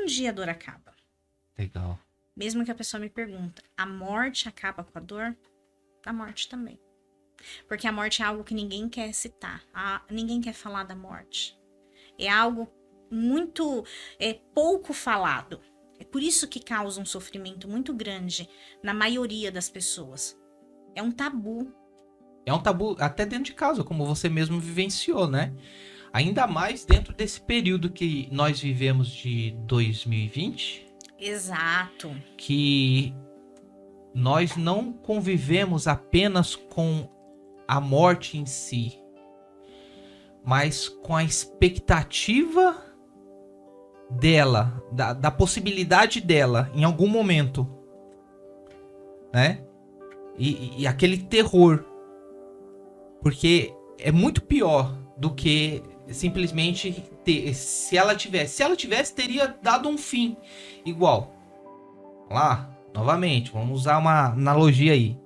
dia a dor acaba. Legal. Mesmo que a pessoa me pergunta, a morte acaba com a dor? A morte também. Porque a morte é algo que ninguém quer citar. Ninguém quer falar da morte. É algo muito pouco falado. É por isso que causa um sofrimento muito grande na maioria das pessoas. É um tabu. É um tabu até dentro de casa, como você mesmo vivenciou, né? Ainda mais dentro desse período que nós vivemos de 2020. Exato. Que nós não convivemos apenas com a morte em si, mas com a expectativa dela, da possibilidade dela em algum momento, né? E aquele terror, porque é muito pior do que simplesmente ter, se ela tivesse, teria dado um fim igual. Lá, novamente, vamos usar uma analogia aí.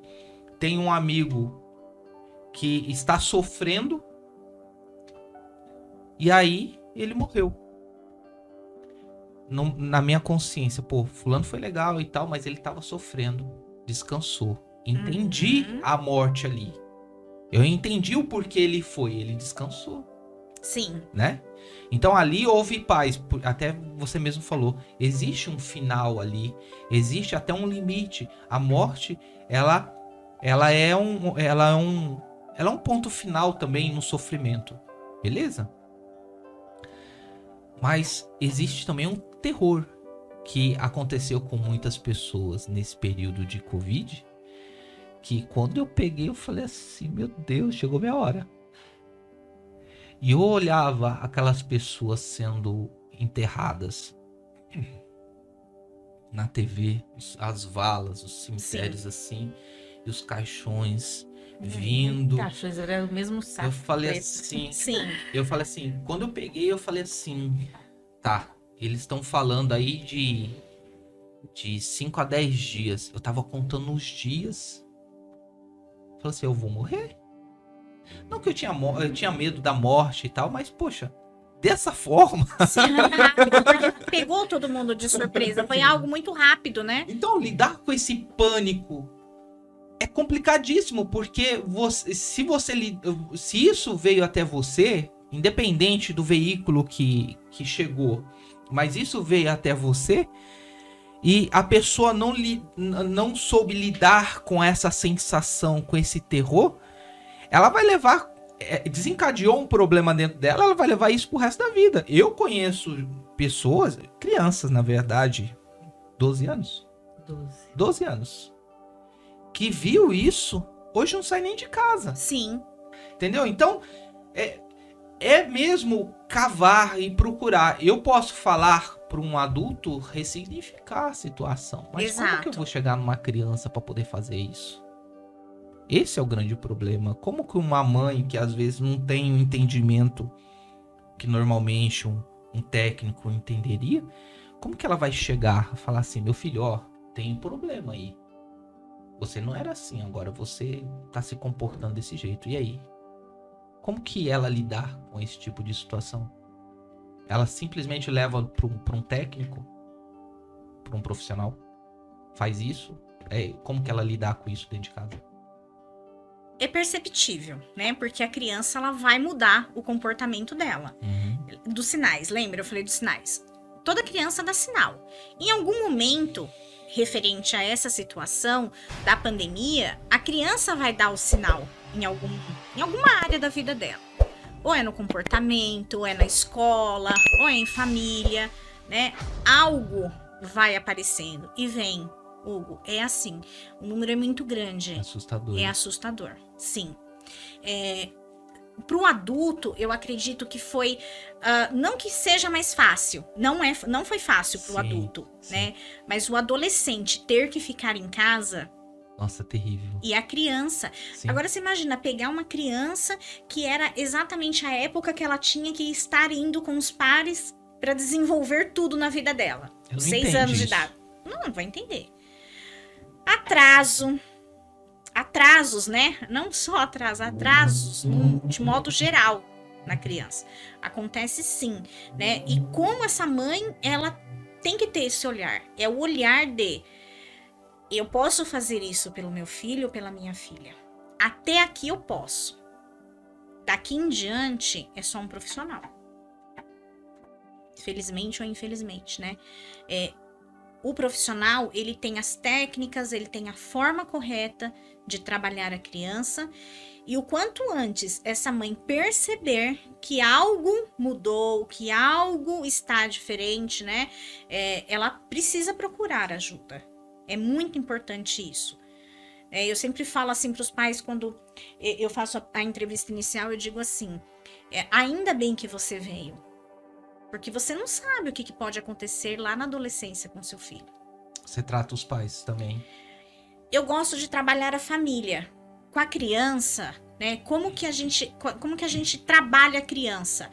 Tem um amigo que está sofrendo e aí ele morreu. Na minha consciência, pô, fulano foi legal e tal, mas ele estava sofrendo, descansou. Entendi a morte ali. Eu entendi o porquê ele foi, ele descansou. Sim. Né? Então ali houve paz, até você mesmo falou, existe um final ali, existe até um limite. A morte, ela é um ponto final também no sofrimento, beleza? Mas existe também um terror que aconteceu com muitas pessoas nesse período de Covid, que quando eu peguei eu falei assim, meu Deus, chegou minha hora. E eu olhava aquelas pessoas sendo enterradas na TV, as valas, os cemitérios assim, e os caixões vindo. Caixões era o mesmo saco. Eu falei preto. assim, Sim. eu falei assim, quando eu peguei, eu falei assim, tá, eles estão falando aí de 5 a 10 dias. Eu tava contando os dias. Falei assim, eu vou morrer. Não que eu tinha medo da morte e tal, mas, poxa, dessa forma... Sim, rápido, porque pegou todo mundo de surpresa. Foi algo muito rápido, né? Então, lidar com esse pânico é complicadíssimo, porque se isso veio até você, independente do veículo que chegou, mas isso veio até você, e a pessoa não soube lidar com essa sensação, com esse terror, ela vai levar, desencadeou um problema dentro dela, ela vai levar isso pro resto da vida. Eu conheço pessoas, crianças na verdade, 12 anos, 12 anos, que viu isso, hoje não sai nem de casa. Sim. Entendeu? Então, é mesmo cavar e procurar. Eu posso falar para um adulto ressignificar a situação, mas como que eu vou chegar numa criança para poder fazer isso? Esse é o grande problema. Como que uma mãe que às vezes não tem o entendimento que normalmente um técnico entenderia, como que ela vai chegar a falar assim, meu filho, ó, tem um problema aí. Você não era assim, agora você tá se comportando desse jeito. E aí? Como que ela lidar com esse tipo de situação? Ela simplesmente leva para um técnico, para um profissional, faz isso? Como que ela lidar com isso dentro de casa? É perceptível, né? Porque a criança, ela vai mudar o comportamento dela. Dos sinais, lembra? Eu falei dos sinais. Toda criança dá sinal. Em algum momento, referente a essa situação da pandemia, a criança vai dar o sinal em alguma área da vida dela. Ou é no comportamento, ou é na escola, ou é em família, né? Algo vai aparecendo e vem. Hugo, é assim, o número é muito grande. Assustador. É assustador, sim. Para o adulto, eu acredito que foi, não que seja mais fácil, não foi fácil para o adulto, sim. né? Mas o adolescente ter que ficar em casa... Nossa, terrível. E a criança. Sim. Agora você imagina pegar uma criança que era exatamente a época que ela tinha que estar indo com os pares para desenvolver tudo na vida dela. 6 anos de idade. Não vai entender. Atrasos, né? Não só atrasos, de modo geral na criança. Acontece sim, né? E como essa mãe, ela tem que ter esse olhar. É o olhar de eu posso fazer isso pelo meu filho ou pela minha filha. Até aqui eu posso. Daqui em diante é só um profissional. Felizmente ou infelizmente, né? O profissional, ele tem as técnicas, ele tem a forma correta de trabalhar a criança. E o quanto antes essa mãe perceber que algo mudou, que algo está diferente, né? Ela precisa procurar ajuda. É muito importante isso. Eu sempre falo assim para os pais, quando eu faço a entrevista inicial, eu digo assim, ainda bem que você veio. Porque você não sabe o que pode acontecer lá na adolescência com seu filho. Você trata os pais também? Eu gosto de trabalhar a família. Com a criança, né? Como que a gente trabalha a criança?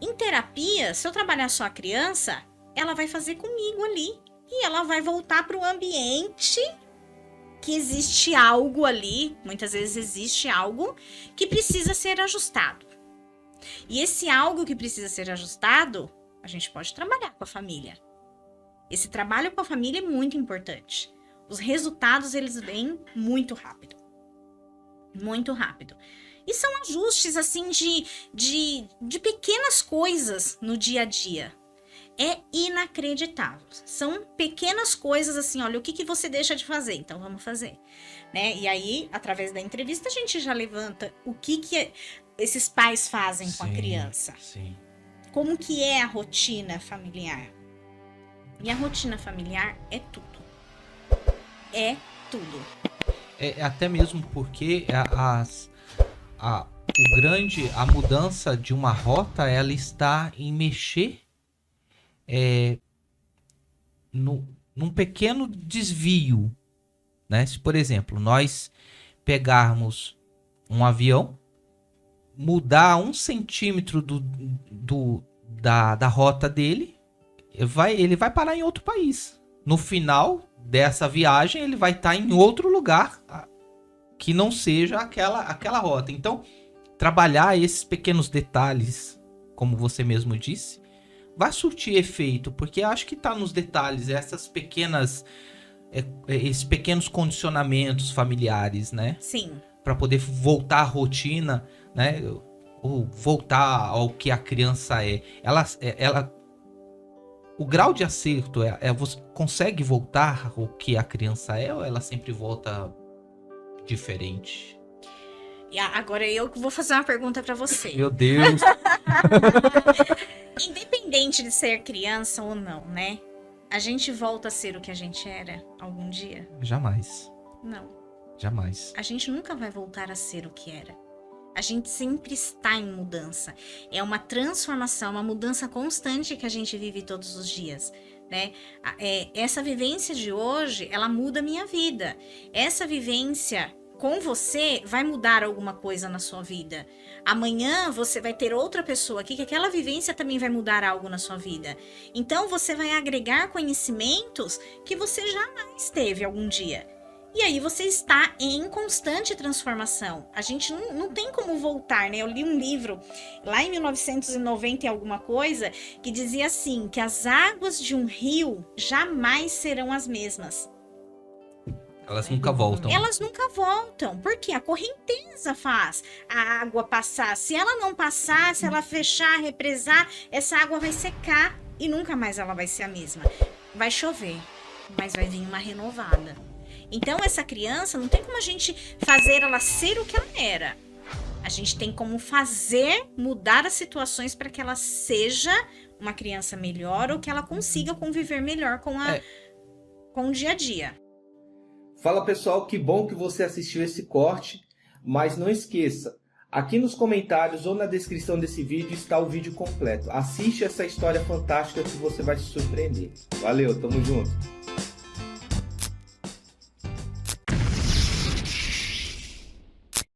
Em terapia, se eu trabalhar só a criança, ela vai fazer comigo ali. E ela vai voltar para o ambiente que existe algo ali. Muitas vezes existe algo que precisa ser ajustado. E esse algo que precisa ser ajustado, a gente pode trabalhar com a família. Esse trabalho com a família é muito importante. Os resultados, eles vêm muito rápido. Muito rápido. E são ajustes, assim, de pequenas coisas no dia a dia. É inacreditável. São pequenas coisas assim, olha, o que você deixa de fazer? Então, vamos fazer. Né? E aí, através da entrevista, a gente já levanta o que esses pais fazem com a criança. Sim. Como que é a rotina familiar? E a rotina familiar é tudo. É tudo. Até mesmo porque a mudança de uma rota, ela está em mexer num pequeno desvio, né? Se, por exemplo, nós pegarmos um avião, mudar 1 centímetro da rota dele, ele vai parar em outro país. No final dessa viagem, ele vai estar em outro lugar que não seja aquela rota. Então, trabalhar esses pequenos detalhes, como você mesmo disse, vai surtir efeito, porque acho que está nos detalhes, esses pequenos condicionamentos familiares, né? Sim. Para poder voltar à rotina, né? Ou voltar ao que a criança é. O grau de acerto você consegue voltar ao que a criança é, ou ela sempre volta diferente? E agora eu vou fazer uma pergunta para você. Meu Deus! Independente de ser criança ou não, né? A gente volta a ser o que a gente era algum dia? Jamais. Não. Jamais. A gente nunca vai voltar a ser o que era. A gente sempre está em mudança. É uma transformação, uma mudança constante que a gente vive todos os dias, né? Essa vivência de hoje, ela muda a minha vida. Essa vivência com você vai mudar alguma coisa na sua vida. Amanhã você vai ter outra pessoa aqui que aquela vivência também vai mudar algo na sua vida. Então você vai agregar conhecimentos que você jamais teve algum dia. E aí você está em constante transformação. A gente não tem como voltar, né? Eu li um livro lá em 1990 e alguma coisa que dizia assim, que as águas de um rio jamais serão as mesmas. Elas nunca voltam. Elas nunca voltam, porque a correnteza faz a água passar. Se ela não passar, se ela fechar, represar, essa água vai secar e nunca mais ela vai ser a mesma. Vai chover, mas vai vir uma renovada. Então, essa criança, não tem como a gente fazer ela ser o que ela era. A gente tem como fazer mudar as situações para que ela seja uma criança melhor ou que ela consiga conviver melhor com o dia a dia. Fala pessoal, que bom que você assistiu esse corte, mas não esqueça, aqui nos comentários ou na descrição desse vídeo está o vídeo completo. Assiste essa história fantástica que você vai se surpreender. Valeu, tamo junto!